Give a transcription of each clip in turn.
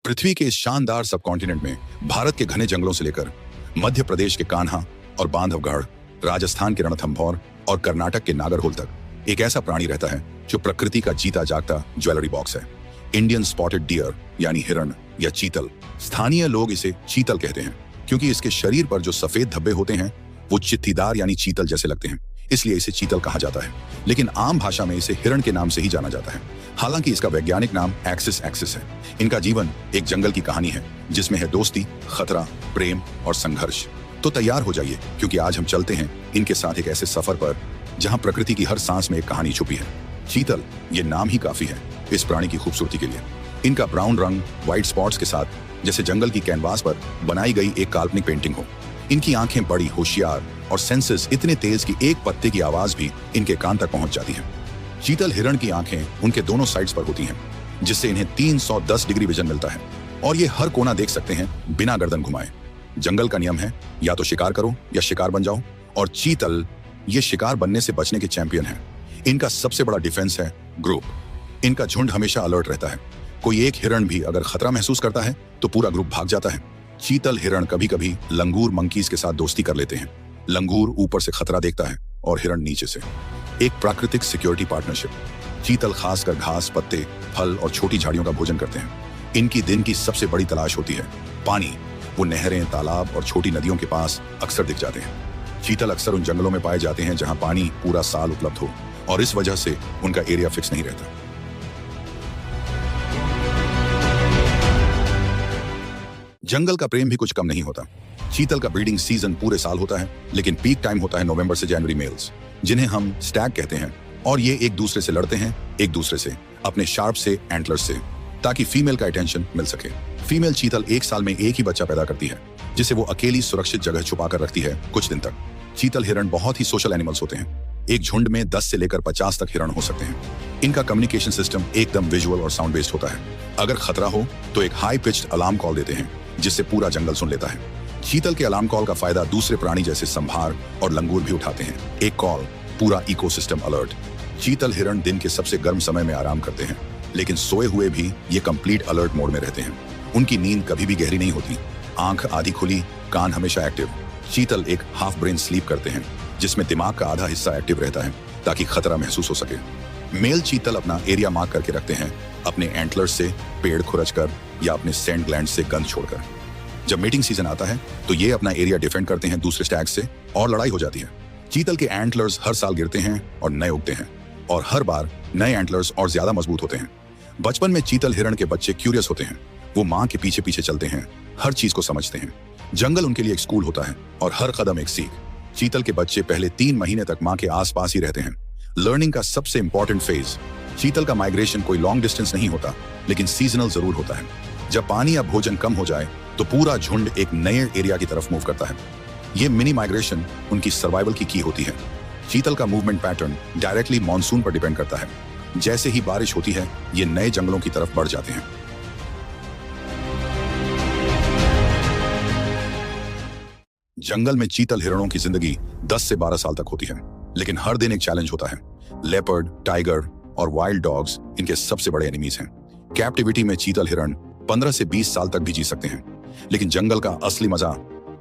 पृथ्वी के इस शानदार सबकॉन्टिनेंट में भारत के घने जंगलों से लेकर मध्य प्रदेश के कान्हा और बांधवगढ़, राजस्थान के रणथंभौर और कर्नाटक के नागरहोल तक एक ऐसा प्राणी रहता है जो प्रकृति का जीता जागता ज्वेलरी बॉक्स है। इंडियन स्पॉटेड डियर यानी हिरण या चीतल। स्थानीय लोग इसे चीतल कहते हैं क्योंकि इसके शरीर पर जो सफेद धब्बे होते हैं वो चित्तीदार यानी चीतल जैसे लगते हैं, इसलिए इसे चीतल कहा जाता है। लेकिन आम भाषा में इसे हिरण के नाम से ही जाना जाता है। हालांकि इसका वैज्ञानिक नाम एक्सिस एक्सिस है। इनका जीवन एक जंगल की कहानी है जिसमें है दोस्ती, खतरा, प्रेम और संघर्ष। तो तैयार हो जाइए क्योंकि आज हम चलते हैं इनके साथ एक ऐसे सफर पर जहां प्रकृति की हर सांस में एक कहानी छुपी है। चीतल, ये नाम ही काफी है इस प्राणी की खूबसूरती के लिए। इनका ब्राउन रंग व्हाइट स्पॉट्स के साथ जैसे जंगल की कैनवास पर बनाई गई एक काल्पनिक पेंटिंग हो। इनकी आंखें बड़ी, होशियार और सेंसेस इतने तेज कि एक पत्ते की आवाज भी इनके कान तक पहुंच जाती है। चीतल हिरण की आंखें उनके दोनों साइड्स पर होती हैं, जिससे इन्हें 310 डिग्री विजन मिलता है और ये हर कोना देख सकते हैं बिना गर्दन घुमाए। जंगल का नियम है या तो शिकार करो या शिकार बन जाओ, और चीतल ये शिकार बनने से बचने के चैंपियन है। इनका सबसे बड़ा डिफेंस है ग्रुप। इनका झुंड हमेशा अलर्ट रहता है। कोई एक हिरण भी अगर खतरा महसूस करता है तो पूरा ग्रुप भाग जाता है। चीतल हिरण कभी कभी लंगूर मंकीज के साथ दोस्ती कर लेते हैं। लंगूर ऊपर से खतरा देखता है और हिरण नीचे से। एक प्राकृतिक सिक्योरिटी पार्टनरशिप। चीतल खासकर घास, पत्ते, फल और छोटी झाड़ियों का भोजन करते हैं। इनकी दिन की सबसे बड़ी तलाश होती है पानी। वो नहरें, तालाब और छोटी नदियों के पास अक्सर दिख जाते हैं। चीतल अक्सर उन जंगलों में पाए जाते हैं जहां पानी पूरा साल उपलब्ध हो और इस वजह से उनका एरिया फिक्स नहीं रहता। जंगल का प्रेम भी कुछ कम नहीं होता। चीतल का ब्रीडिंग सीजन पूरे साल होता है, लेकिन पीक टाइम होता है नवंबर से जनवरी मेल्स, जिन्हें हम स्टैग कहते हैं। और ये एक दूसरे से लड़ते हैं, एक दूसरे से, अपने शार्प से एंटलर्स से, ताकि फीमेल का अटेंशन मिल सके। फीमेल चीतल एक साल में एक ही बच्चा पैदा करती है, जिसे वो अकेली सुरक्षित जगह छुपा कर रखती है कुछ दिन तक। चीतल हिरण बहुत ही सोशल एनिमल्स होते हैं। एक झुंड में 10 से लेकर 50 तक हिरण हो सकते हैं। इनका कम्युनिकेशन सिस्टम एकदम विजुअल और साउंड बेस्ड होता है। अगर खतरा हो तो एक हाई पिच्ड अलार्म कॉल देते हैं जिससे पूरा जंगल सुन लेता है। चीतल के अलार्म कॉल का फायदा दूसरे प्राणी जैसे संभार और लंगूर भी उठाते हैं। एक कॉल, पूरा इकोसिस्टम अलर्ट। चीतल हिरण दिन के सबसे गर्म समय में आराम करते हैं, लेकिन सोए हुए भी ये कंप्लीट अलर्ट मोड में रहते हैं। उनकी नींद कभी भी गहरी नहीं होती। आंख आधी खुली, कान हमेशा एक्टिव। चीतल एक हाफ ब्रेन स्लीप करते हैं जिसमें दिमाग का आधा हिस्सा एक्टिव रहता है ताकि खतरा महसूस हो सके। मेल चीतल अपना एरिया मार्क करके रखते हैं अपने एंटलर्स से, पेड़ खुरच कर या अपने सेंट ग्लैंड से गंध छोड़कर। जब मीटिंग सीजन आता है तो ये अपना एरिया डिफेंड करते हैं दूसरे स्टैग से और लड़ाई हो जाती है। चीतल के एंटलर्स हर साल गिरते हैं और नए उगते हैं, और हर बार नए एंटलर्स और ज्यादा मजबूत होते हैं। बचपन में चीतल हिरण के बच्चे क्यूरियस होते हैं। वो माँ के पीछे पीछे चलते हैं, हर चीज को समझते हैं। जंगल उनके लिए एक स्कूल होता है और हर कदम एक सीख। चीतल के बच्चे पहले 3 महीने तक माँ के आसपास ही रहते हैं। लर्निंग का सबसे इंपॉर्टेंट फेज। चीतल का माइग्रेशन कोई लॉन्ग डिस्टेंस नहीं होता, लेकिन सीजनल जरूर होता है। जब पानी या भोजन कम हो जाए तो पूरा झुंड एक नए एरिया की तरफ मूव करता है। ये मिनी माइग्रेशन उनकी सर्वाइवल की की होती है। चीतल का मूवमेंट पैटर्न डायरेक्टली मॉनसून पर डिपेंड करता है। जैसे ही बारिश होती है ये नए जंगलों की तरफ बढ़ जाते हैं। जंगल में चीतल हिरणों की जिंदगी 10 से 12 साल तक होती है, लेकिन हर दिन एक चैलेंज होता है। लेपर्ड, टाइगर और वाइल्ड डॉग्स इनके सबसे बड़े एनिमीज हैं। कैप्टिविटी में चीतल हिरण 15 से 20 साल तक भी जी सकते हैं, लेकिन जंगल का असली मजा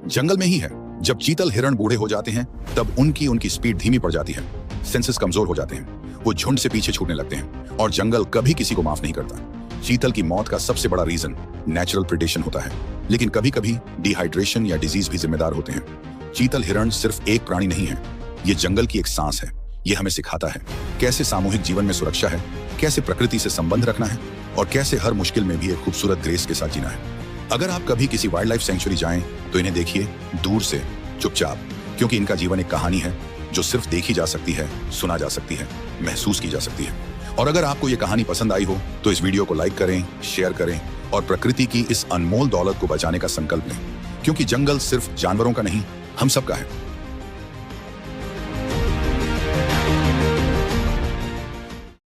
जंगल में ही है। जब चीतल हिरण बूढ़े हो जाते हैं तब उनकी स्पीड धीमी पड़ जाती है। सेंसेस कमजोर हो जाते हैं। वो झुंड से पीछे छूटने लगते हैं और जंगल कभी किसी को माफ नहीं करता। चीतल की मौत का सबसे बड़ा रीजन नेचुरल प्रेडेशन होता है, लेकिन कभी कभी डिहाइड्रेशन या डिजीज भी जिम्मेदार होते हैं। चीतल हिरण सिर्फ एक प्राणी नहीं है, ये जंगल की एक सांस है। ये हमें सिखाता है कैसे सामूहिक जीवन में सुरक्षा है, कैसे प्रकृति से संबंध रखना है और कैसे हर मुश्किल में भी एक खूबसूरत ग्रेस के साथ जीना है। अगर आप कभी किसी वाइल्ड लाइफ सेंचुरी जाएं तो इन्हें देखिए दूर से, चुपचाप, क्योंकि इनका जीवन एक कहानी है जो सिर्फ देखी जा सकती है, सुना जा सकती है, महसूस की जा सकती है। और अगर आपको ये कहानी पसंद आई हो तो इस वीडियो को लाइक करें, शेयर करें और प्रकृति की इस अनमोल दौलत को बचाने का संकल्प लें, क्योंकि जंगल सिर्फ जानवरों का नहीं, हम सबका है।